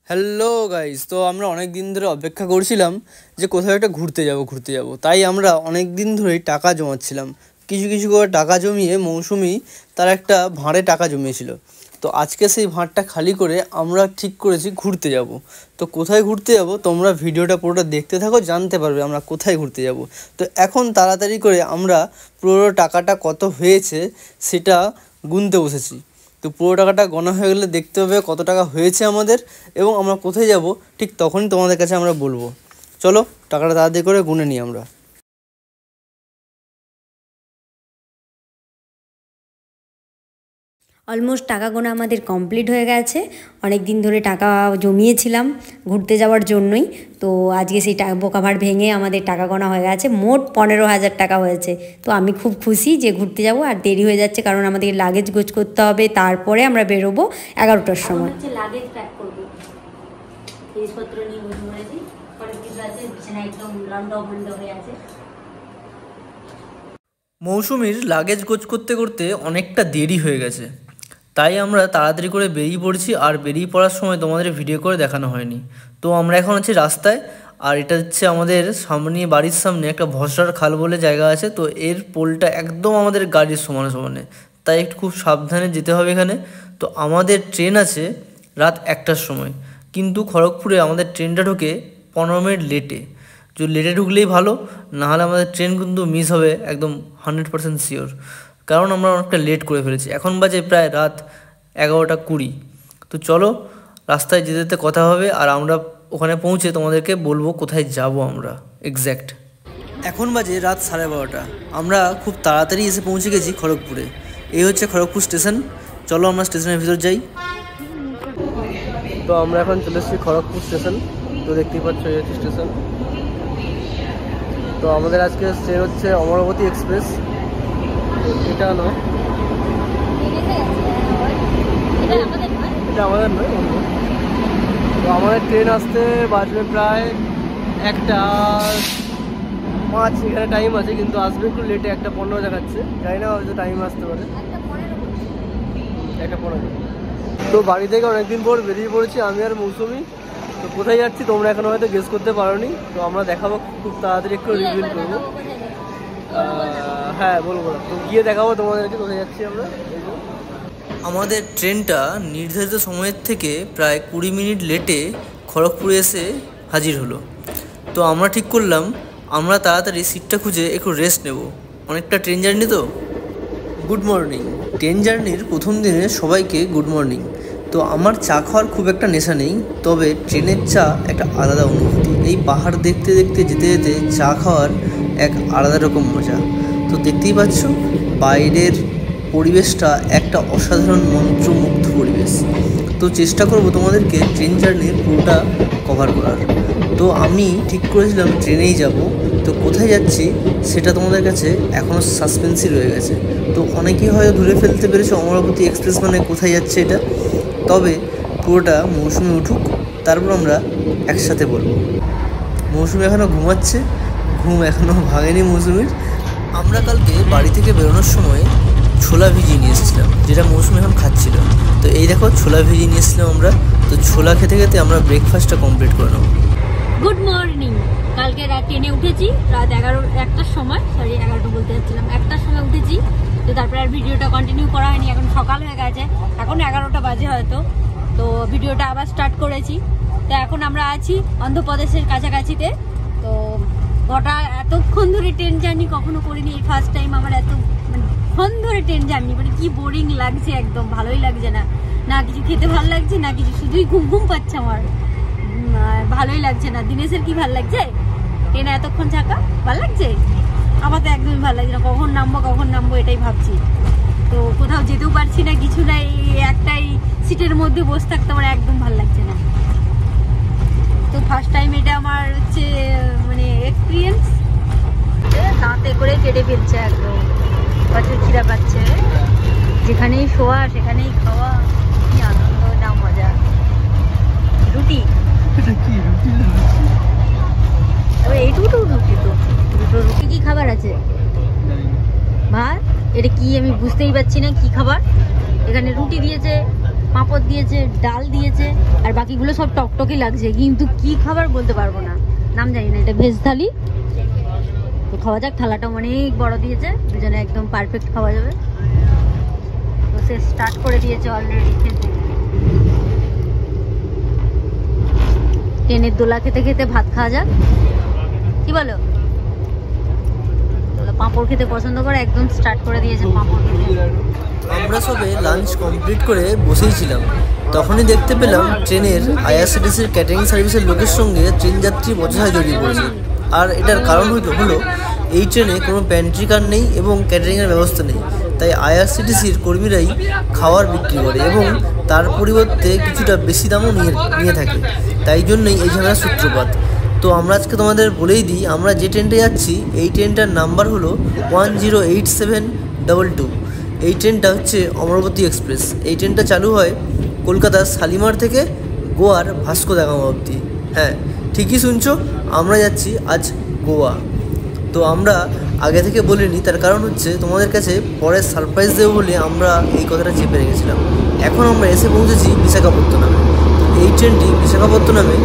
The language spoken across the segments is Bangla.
হ্যালো গাইস, তো আমরা অনেক দিন ধরে অপেক্ষা করছিলাম যে কোথাও একটা ঘুরতে যাব। তাই আমরা অনেক দিন ধরেই টাকা জমাচ্ছিলাম। কিছু কিছু করে টাকা জমিয়ে মৌসুমি তার একটা ভাঁড়ে টাকা জমিয়েছিল। তো আজকে সেই ভাঁড়টা খালি করে আমরা ঠিক করেছি ঘুরতে যাব। তো কোথায় ঘুরতে যাব তোমরা ভিডিওটা পুরোটা দেখতে থাকো, জানতে পারবে আমরা কোথায় ঘুরতে যাব। তো এখন তাড়াতাড়ি করে আমরা পুরো টাকাটা কত হয়েছে সেটা গুনতে বসেছি। তো পুরো টাকাটা গোনা হয়ে গেলে দেখতে হবে কত টাকা হয়েছে আমাদের এবং আমরা কোথায় যাব ঠিক তখনই তোমাদের কাছে আমরা বলবো। চলো টাকাটা তাড়াতাড়ি করে গুনে নিই আমরা। অলমোস্ট টাকা গোনা আমাদের কমপ্লিট হয়ে গেছে। অনেক দিন ধরে টাকা জমিয়েছিলাম ঘুরতে যাওয়ার জন্যই। তো আজকে সেই বোকা ভাঁড় ভেঙে আমাদের টাকা গোনা হয়ে গেছে, মোট 15,000 টাকা হয়েছে। তো আমি খুব খুশি যে ঘুরতে যাব, আর দেরি হয়ে যাচ্ছে কারণ আমাদের লাগেজ গোছ করতে হবে, তারপরে আমরা বেরোবো 11টার সময়। লাগেজ প্যাক করবো, জিনিসপত্র নিয়ে বসে পড়েছি, অনেক কিছু আছে, বিছানা একদম লন্ডভন্ড হয়ে আছে। মৌসুমির লাগেজ গোছ করতে করতে অনেকটা দেরি হয়ে গেছে, তাই আমরা তাড়াতাড়ি করে বেরিয়ে পড়ছি। আর বেরিয়ে পড়ার সময় তোমাদের ভিডিও করে দেখানো হয়নি। তো আমরা এখন আছি রাস্তায়, আর এটা হচ্ছে আমাদের সামনে, বাড়ির সামনে একটা ভসরার খাল বলে জায়গা আছে। তো এর পোলটা একদম আমাদের গাড়ির সমানে সমানে, তাই একটু খুব সাবধানে যেতে হবে এখানে। তো আমাদের ট্রেন আছে রাত 1টার সময়, কিন্তু খড়গপুরে আমাদের ট্রেনটা ঢোকে 15 মিনিট লেটে। যদি লেটে ঢুকলেই ভালো, নাহলে আমাদের ট্রেন কিন্তু মিস হবে একদম 100% শিওর, কারণ আমরা অনেকটা লেট করে ফেলেছি। এখন বাজে প্রায় রাত 11:20। তো চলো রাস্তায় যেতে যেতে কথা হবে, আর আমরা ওখানে পৌঁছে তোমাদেরকে বলবো কোথায় যাব আমরা এক্স্যাক্ট। এখন বাজে রাত 12:30। আমরা খুব তাড়াতাড়ি এসে পৌঁছে গেছি খড়গপুরে। এই হচ্ছে খড়গপুর স্টেশন। চলো আমরা স্টেশনের ভিতর যাই। তো আমরা এখন চলে এসেছি খড়গপুর স্টেশন। তো দেখতেই পাচ্ছ এই হচ্ছে স্টেশন। তো আমাদের আজকে ট্রেন হচ্ছে অমরাবতী এক্সপ্রেস। এটা নয়, এটা আমাদের নয়, তো আমাদের ট্রেন আসতে বাজবে প্রায় 1:05। এখানে টাইম আছে, কিন্তু আসবে একটু লেটে, 1:15 দেখাচ্ছে। জানি না হয়তো টাইম আসতে পারে 1:15। তো বাড়ি থেকে অনেকদিন পর বেরিয়ে পড়েছি আমি আর মৌসুমি। তো কোথায় যাচ্ছি তোমরা এখনো হয়তো গেস করতে পারোনি। তো আমরা দেখাবো খুব তাড়াতাড়ি, একটু রিভিল করবো। হ্যাঁ বলবো না, তো গিয়ে দেখাবো তোমাদেরকে কোথায় যাচ্ছি আমরা। আমাদের ট্রেনটা নির্ধারিত সময়ের থেকে প্রায় 20 মিনিট লেটে খড়গপুরে এসে হাজির হলো। তো আমরা ঠিক করলাম আমরা তাড়াতাড়ি সিটটা খুঁজে একটু রেস্ট নেব, অনেকটা ট্রেন জার্নি তো। Good morning. ট্রেন জার্নির প্রথম দিনে সবাইকে গুড মর্নিং। তো আমার চা খাওয়ার খুব একটা নেশা নেই, তবে ট্রেনের চা একটা আলাদা অনুভূতি। এই পাহাড় দেখতে দেখতে যেতে যেতে চা খাওয়ার এক আলাদা রকম মজা। তো দেখতেই পাচ্ছ বাইরের পরিবেশটা একটা অসাধারণ মন্ত্রমুগ্ধ পরিবেশ। তো চেষ্টা করব তোমাদেরকে ট্রেন জার্নির পুরোটা কভার করার। তো আমি ঠিক করেছিলাম ট্রেনেই যাব। তো কোথায় যাচ্ছি সেটা তোমাদের কাছে এখনও সাসপেন্সই রয়ে গেছে। তো অনেকেই হয়তো ধরে ফেলতে পেরেছে অমরাবতী এক্সপ্রেস মানে কোথায় যাচ্ছে এটা। তবে পুরোটা মৌসুমি উঠুক, তারপর আমরা একসাথে বলবো। মৌসুমি এখনও ঘুমাচ্ছে, ঘুম এখনও ভাঙেনি মৌসুমির। আমরা কালকে বাড়ি থেকে বেরোনোর সময় ছোলা ভিজিয়ে নিয়ে এসেছিলাম, যেটা মৌসুমি এখন খাচ্ছিল। তো এই দেখো ছোলা ভিজিয়ে নিয়ে এসেছিলাম আমরা। তো ছোলা খেতে খেতে আমরা ব্রেকফাস্টটা কমপ্লিট করে নেব। Good morning. কালকে ট্রেনে উঠেছি রাত 1টার সময়, 11টা বলতে যাচ্ছিলাম, 1টার সময় উঠেছি। তো তারপরে আর ভিডিওটা কন্টিনিউ করা হয়নি, এখন সকাল হয়ে গেছে, এখন 11টা বাজে হয়তো। তো ভিডিওটা আবার স্টার্ট করেছি। তো এখন আমরা আছি অন্ধ্রপ্রদেশের কাছাকাছিতে। তো এতক্ষণ ধরে ট্রেন জার্নি কখনো করিনি, এই ফার্স্ট টাইম আমার এতক্ষণ ধরে ট্রেন জার্নি। মানে কি বোরিং লাগছে, একদম ভালোই লাগছে না, না কিছু খেতে ভালো লাগছে না কিছু, শুধুই ঘুম ঘুম পাচ্ছে আমার, ভালোই লাগছে না। দিনেশের কি ভালো লাগছে ট্রেনে এতক্ষণ থাকা? ভালো লাগছে? আমার তো একদমই ভালো লাগছে না, কখন নামবো এটাই ভাবছি। তো কোথাও যেতেও পারছি না, কিছু না, এই একটাই সিটের মধ্যে বসে থাকতে আমার একদম ভালো লাগছে না। তো ফার্স্ট টাইম এটা আমার হচ্ছে মানে এক্সপিরিয়েন্স। দাঁতে করে কেটে ফেলছে একদম, প্রচুর খিদা পাচ্ছে, যেখানেই শোয়া সেখানেই খাওয়া, কি আনন্দ না মজা। রুটি, এইটুকু রুটি, তো দুটো রুটি। কি খাবার আছে? ভাত। এটা কি আমি বুঝতেই পারছি না কি খাবার। এখানে রুটি দিয়েছে, পাঁপড় দিয়েছে, ডাল দিয়েছে, আর বাকিগুলো সব টকটকে লাগছে, কিন্তু কি খাবার বলতে পারবো না, নাম জানি না। এটা ভেজ থালি, তো খাওয়া যাক। থালাটা অনেক বড় দিয়েছে, দুজনে একদম পারফেক্ট খাওয়া যাবে। তো সে স্টার্ট করে দিয়েছে অলরেডি খেতে। ট্রেনের দোলা খেতে খেতে ভাত খাওয়া যাক, কি বলো? পাঁপড় খেতে পছন্দ করে, একদম স্টার্ট করে দিয়েছে পাঁপড় খেতে। আমরা সবে লাঞ্চ কমপ্লিট করে বসেই ছিলাম, তখনই দেখতে পেলাম ট্রেনের আইআরসিটিসির ক্যাটারিং সার্ভিসের লোকের সঙ্গে ট্রেন যাত্রী বচসায় জড়িয়ে পড়েছে। আর এটার কারণ হলো এই ট্রেনে কোনো প্যান্ট্রি কার নেই এবং ক্যাটারিংয়ের ব্যবস্থা নেই, তাই আইআরসিটিসির কর্মীরাই খাবার বিক্রি করে এবং তার পরিবর্তে কিছুটা বেশি দামও নিয়ে থাকে। তাই জন্যই এই ঝামেলার সূত্রপাত। তো আমরা আজকে তোমাদের বলেই দিই, আমরা যে ট্রেনটা যাচ্ছি এই ট্রেনটার নাম্বার হলো 108722। এই ট্রেনটা হচ্ছে অমরাবতী এক্সপ্রেস। এই ট্রেনটা চালু হয় কলকাতার শালিমার থেকে গোয়ার ভাস্কো দা গামা অবধি। হ্যাঁ, ঠিকই শুনছো, আমরা যাচ্ছি আজ গোয়া। তো আমরা আগে থেকে বলিনি, তার কারণ হচ্ছে তোমাদের কাছে পরে সারপ্রাইজ দেবো বলে আমরা এই কথাটা চেপে রেখেছিলাম। এখন আমরা এসে পৌঁছেছি বিশাখাপত্তনমে। তো এই ট্রেনটি বিশাখাপত্তনমে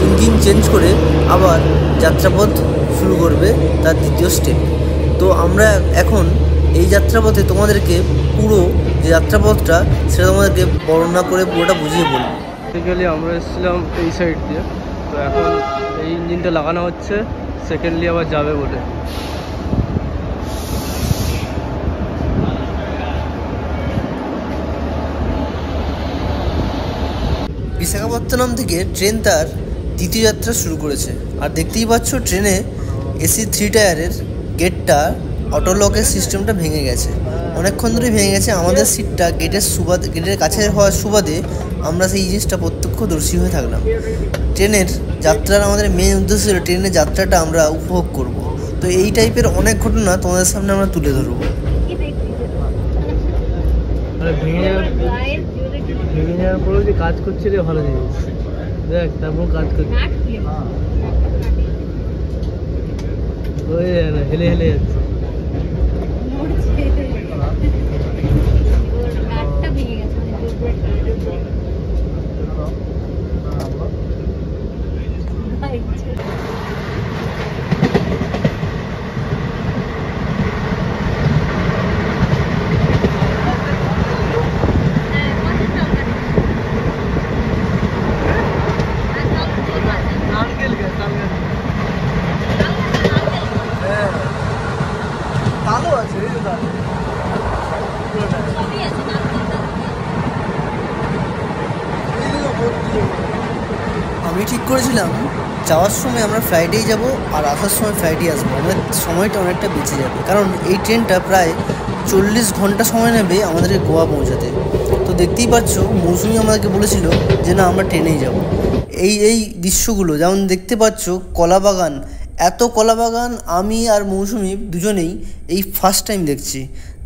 ইঞ্জিন চেঞ্জ করে আবার যাত্রাপথ শুরু করবে তার দ্বিতীয় স্টেপ। তো আমরা এখন এই যাত্রাপথে তোমাদেরকে পুরো যে যাত্রাপথটা সেটা তোমাদেরকে বর্ণনা করে পুরোটা বুঝিয়ে বলবো। বেসিক্যালি আমরা এসেছিলাম এই সাইড দিয়ে, তো এখন এই ইঞ্জিনটা লাগানো হচ্ছে, সেকেন্ডলি আবার যাবে বলে। বিশাখাপত্তনম থেকে ট্রেন তার দ্বিতীয় যাত্রা শুরু করেছে। আর দেখতেই পাচ্ছ ট্রেনে এসি 3 টায়ারের গেটটা অটোলকের সিস্টেমটা ভেঙে গেছে, অনেকক্ষণ ধরেই ভেঙে গেছে। আমাদের সিটটা গেটের কাছে হওয়ার সুবাদে আমরা সেই জিনিসটা প্রত্যক্ষদর্শী হয়ে থাকলাম। ট্রেনের যাত্রার আমাদের মেন উদ্দেশ্য ছিল ট্রেনের যাত্রাটা আমরা উপভোগ করব। তো এই টাইপের অনেক ঘটনা তোমাদের সামনে আমরা তুলে ধরবো। ভেঙে যাওয়ার পরেও যে কাজ করছে রে, ভালো জিনিস দেখ, তারপর কাজ করছে, হেলে হেলে যাচ্ছে। আমি ঠিক করেছিলাম যাওয়ার সময় আমরা ফ্লাইটেই যাব আর আসার সময় ফ্লাইটেই আসবো, আমাদের সময়টা অনেকটা বেঁচে যাবে। কারণ এই ট্রেনটা প্রায় 40 ঘন্টা সময় নেবে আমাদেরকে গোয়া পৌঁছাতে। তো দেখতেই পাচ্ছ মৌসুমি আমাদেরকে বলেছিল যে না আমরা ট্রেনেই যাব। এই দৃশ্যগুলো যেমন দেখতে পাচ্ছ, কলা বাগান, এত কলা বাগান আমি আর মৌসুমি দুজনেই এই ফার্স্ট টাইম দেখছি।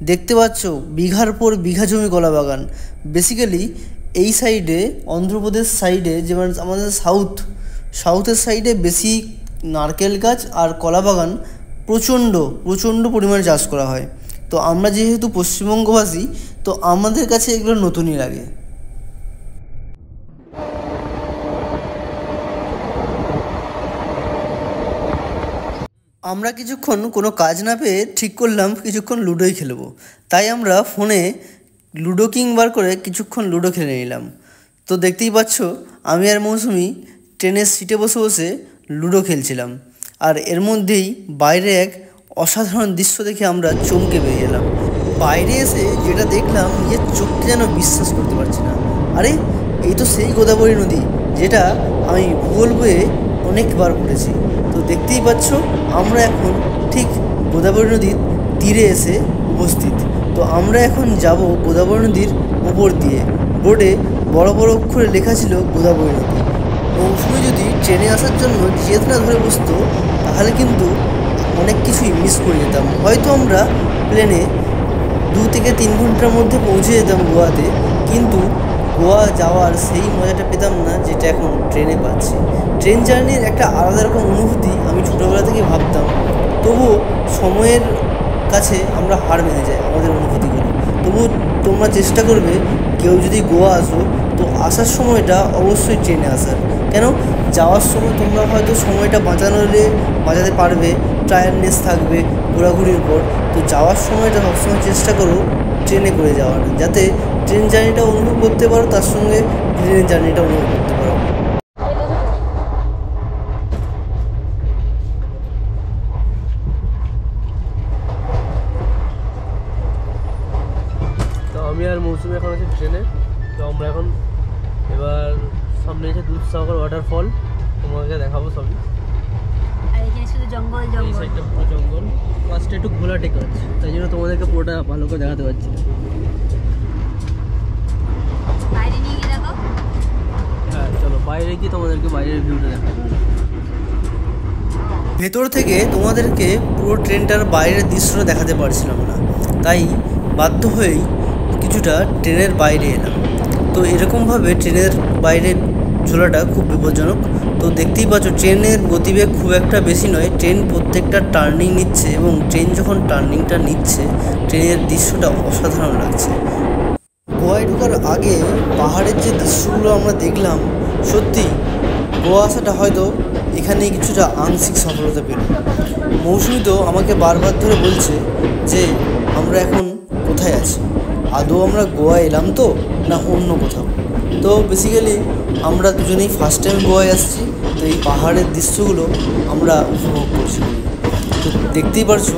দেখতে পাচ্ছ বিঘার পর বিঘা জমি কলা বাগান। বেসিক্যালি এই সাইডে অন্ধ্রপ্রদেশ সাইডে, যেমন আমাদের সাউথের সাইডে বেশি নারকেল গাছ আর কলা বাগান প্রচণ্ড পরিমাণে চাষ করা হয়। তো আমরা যেহেতু পশ্চিমবঙ্গবাসী, তো আমাদের কাছে এগুলো নতুনই লাগে। আমরা কিছুক্ষণ কোনো কাজ না পেয়ে ঠিক করলাম কিছুক্ষণ লুডোই খেলবো। তাই আমরা ফোনে লুডো কিং বার করে কিছুক্ষণ লুডো খেলে নিলাম। তো দেখতেই পাচ্ছ আমি আর মৌসুমি ট্রেনের সিটে বসে বসে লুডো খেলছিলাম। আর এর মধ্যেই বাইরে এক অসাধারণ দৃশ্য দেখে আমরা চমকে পেয়ে গেলাম। বাইরে এসে যেটা দেখলাম নিজের চোখকে যেন বিশ্বাস করতে পারছি না। আরে এই তো সেই গোদাবরী নদী, যেটা আমি ভূগোল বইয়ে অনেকবার পড়েছি। তো দেখতেই পাচ্ছ আমরা এখন ঠিক গোদাবরী নদীর তীরে এসে উপস্থিত। তো আমরা এখন যাব গোদাবরী নদীর উপর দিয়ে। বোর্ডে বড় বড় অক্ষরে লেখা ছিল গোদাবরী নদী। মৌসুমি যদি ট্রেনে আসার জন্য জেদ না ধরে বসতো তাহলে কিন্তু অনেক কিছুই মিস করে যেতাম। হয়তো আমরা প্লেনে 2 থেকে 3 ঘন্টার মধ্যে পৌঁছে যেতাম গোয়াতে, কিন্তু গোয়া যাওয়ার সেই মজাটা পেতাম না যেটা এখন ট্রেনে পাচ্ছি। ট্রেন জার্নির একটা আলাদা রকম অনুভূতি আমি ছোটোবেলা থেকে ভাবতাম, তবুও সময়ের কাছে আমরা হার মেনে যাই আমাদের অনুভূতিগুলো। তবু তোমরা চেষ্টা করবে কেউ যদি গোয়া আসো তো আসার সময়টা অবশ্যই ট্রেনে আসার। কেন, যাওয়ার সময় তোমরা হয়তো সময়টা বাঁচাতে পারবে, টায়ার্ডনেস থাকবে ঘোরাঘুরির পর। তো যাওয়ার সময়টা সবসময় চেষ্টা করো ট্রেনে করে যাওয়ার, যাতে ট্রেন জার্নিটা অনুভব করতে পারো, তার সঙ্গে প্লেনের জার্নিটা অনুভব করতে পারো। তো আমি আর মৌসুমি এখন আছি ট্রেনে। তো আমরা এখন এবার সামনে এসে দুধসাগর ওয়াটারফল তোমাকে দেখাবো সবই। আর এখানে শুধু জঙ্গল এই জঙ্গল। সাইডটা পুরো জঙ্গল, ফার্স্টে একটু ঘোলাটে কাজ, তাই জন্য তোমাদেরকে পুরোটা ভালো করে দেখাতে পারছি না। বাইরে নিয়ে গিয়ে দেখো। হ্যাঁ চলো বাইরে গিয়ে তোমাদেরকে বাইরের ভিউটা দেখাবো। ভেতর থেকে তোমাদেরকে পুরো ট্রেনটার বাইরের দৃশ্যটা দেখাতে পারছিলাম না, তাই বাধ্য হয়েই কিছুটা ট্রেনের বাইরে এলাম। তো এরকমভাবে ট্রেনের বাইরে ঝোলাটা খুব বিপজ্জনক। তো দেখতেই পাচ্ছ ট্রেনের গতিবেগ খুব একটা বেশি নয়, ট্রেন প্রত্যেকটা টার্নিং নিচ্ছে, এবং ট্রেন যখন টার্নিংটা নিচ্ছে ট্রেনের দৃশ্যটা অসাধারণ লাগছে। গোয়ায় ঢোকার আগে পাহাড়ের যে দৃশ্যগুলো আমরা দেখলাম, সত্যি গোয়া আসাটা হয়তো এখানেই কিছুটা আংশিক সফলতা পেল। মৌসুমি তো আমাকে বারবার ধরে বলছে যে আমরা এখন কোথায় আছি, আদৌ আমরা গোয়া এলাম তো না অন্য কোথাও। তো বেসিক্যালি আমরা দুজনেই ফার্স্ট টাইম গোয়ায় আসছি, তো এই পাহাড়ের দৃশ্যগুলো আমরা উপভোগ করছি। তো দেখতেই পারছো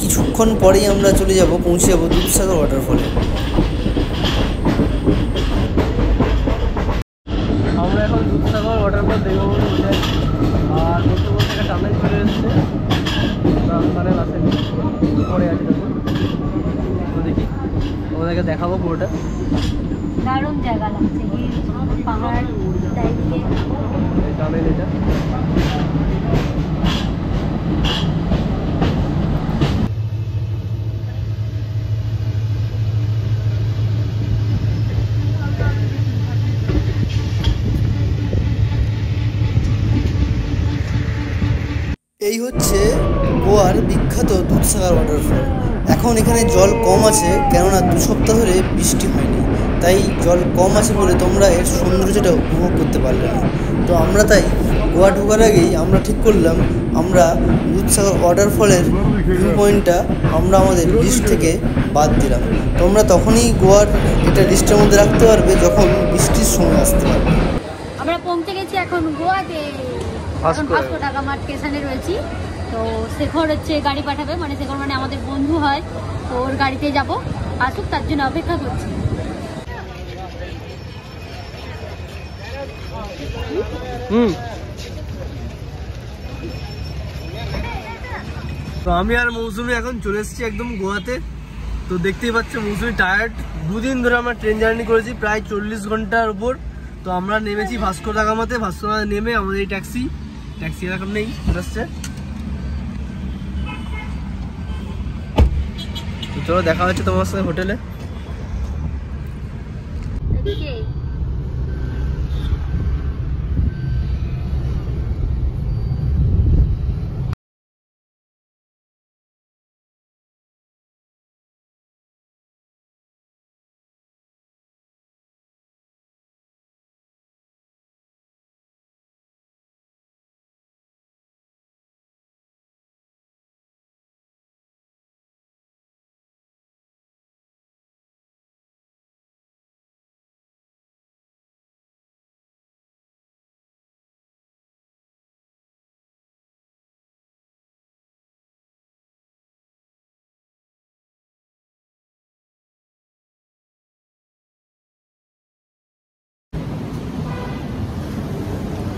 কিছুক্ষণ পরেই আমরা পৌঁছে যাবো দুধসাগর ওয়াটারফলে। আমরা এখন দুধসাগর ওয়াটারফল দেখবো বলে বুঝে, আর বলতে বলতে একটা টানেল চলে এসেছে, টানেল আসে পরে আছে তখন। তো দেখি তোমাদেরকে দেখাবো পুরোটা। দারুণ জায়গা লাগছে, পাহাড় চারিদিকে। টানেল এটা। এই হচ্ছে গোয়ার বিখ্যাত দুধসাগর ওয়াটারফল। এখন এখানে জল কম আছে, কেননা 2 সপ্তাহ ধরে বৃষ্টি হয়নি, তাই জল কম আছে বলে তোমরা এর সৌন্দর্যটা উপভোগ করতে পারলে না। তো আমরা তাই গোয়া ঢোকার আগেই আমরা ঠিক করলাম আমরা দুধসাগর ওয়াটারফলের ভিউ পয়েন্টটা আমরা আমাদের লিস্ট থেকে বাদ দিলাম। তোমরা তখনই গোয়ার এটা লিস্টের মধ্যে রাখতে পারবে যখন বৃষ্টির সময় আসতে পারবে। আমরা পৌঁছে গেছি এখন গোয়াতে। এখন ভাস্কো দা গামা স্টেশনে রয়েছি। তো শেখর হচ্ছে গাড়ি পাঠাবে, মানে শেখর মানে আমাদের বন্ধু হয়, তো ওর গাড়িতে যাব, আসুক তার জন্য অপেক্ষা করছি। তো আমি আর মৌসুমি এখন চলে এসেছি একদম গোয়াতে। তো দেখতেই পাচ্ছ মৌসুমি টায়ার্ড, 2 দিন ধরে আমরা ট্রেন জার্নি করেছি প্রায় 40 ঘন্টার উপর। তো আমরা নেমেছি ভাস্কো দা গামাতে। ভাস্কো দা নেমে আমাদের এই ট্যাক্সি এরকম নেই চলে আসছে। তো চলো দেখা হচ্ছে তোমার সাথে হোটেলে।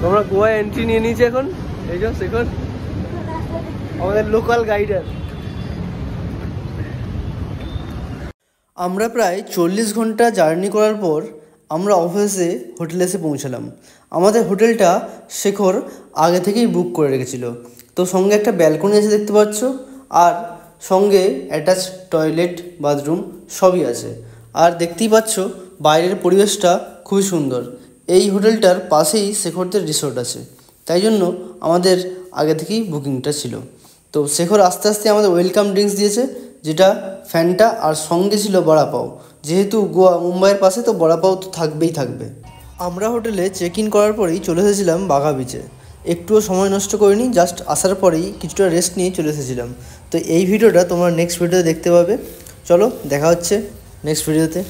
তোমরা গোয়া এন্ট্রি নিয়ে নিয়েছি এখন। এই যে শেখর আমাদের লোকাল গাইডার। আমরা প্রায় 40 ঘন্টা জার্নি করার পর আমরা অফিসে হোটেলে এসে পৌঁছালাম। আমাদের হোটেলটা শেখর আগে থেকেই বুক করে রেখেছিল। তো সঙ্গে একটা ব্যালকনি আছে দেখতে পাচ্ছ, আর সঙ্গে অ্যাটাচ টয়লেট বাথরুম সবই আছে। আর দেখতেই পাচ্ছ বাইরের পরিবেশটা খুবই সুন্দর। এই হোটেলটার পাশেই শেখরদের রিসোর্ট আছে, তাই জন্য আমাদের আগে থেকেই বুকিংটা ছিল। তো শেখর আস্তে আস্তে আমাদের ওয়েলকাম ড্রিঙ্কস দিয়েছে, যেটা ফ্যান্টা, আর সঙ্গে ছিল বড়া পাও, যেহেতু গোয়া মুম্বাইয়ের পাশে, তো বড়াপাও তো থাকবেই থাকবে। আমরা হোটেলে চেক ইন করার পরেই চলে এসেছিলাম বাঘা বিচে। একটুও সময় নষ্ট করিনি, জাস্ট আসার পরেই কিছুটা রেস্ট নিয়ে চলে এসেছিলাম। তো এই ভিডিওটা তোমরা নেক্সট ভিডিওতে দেখতে পাবে। চলো দেখা হচ্ছে নেক্সট ভিডিওতে।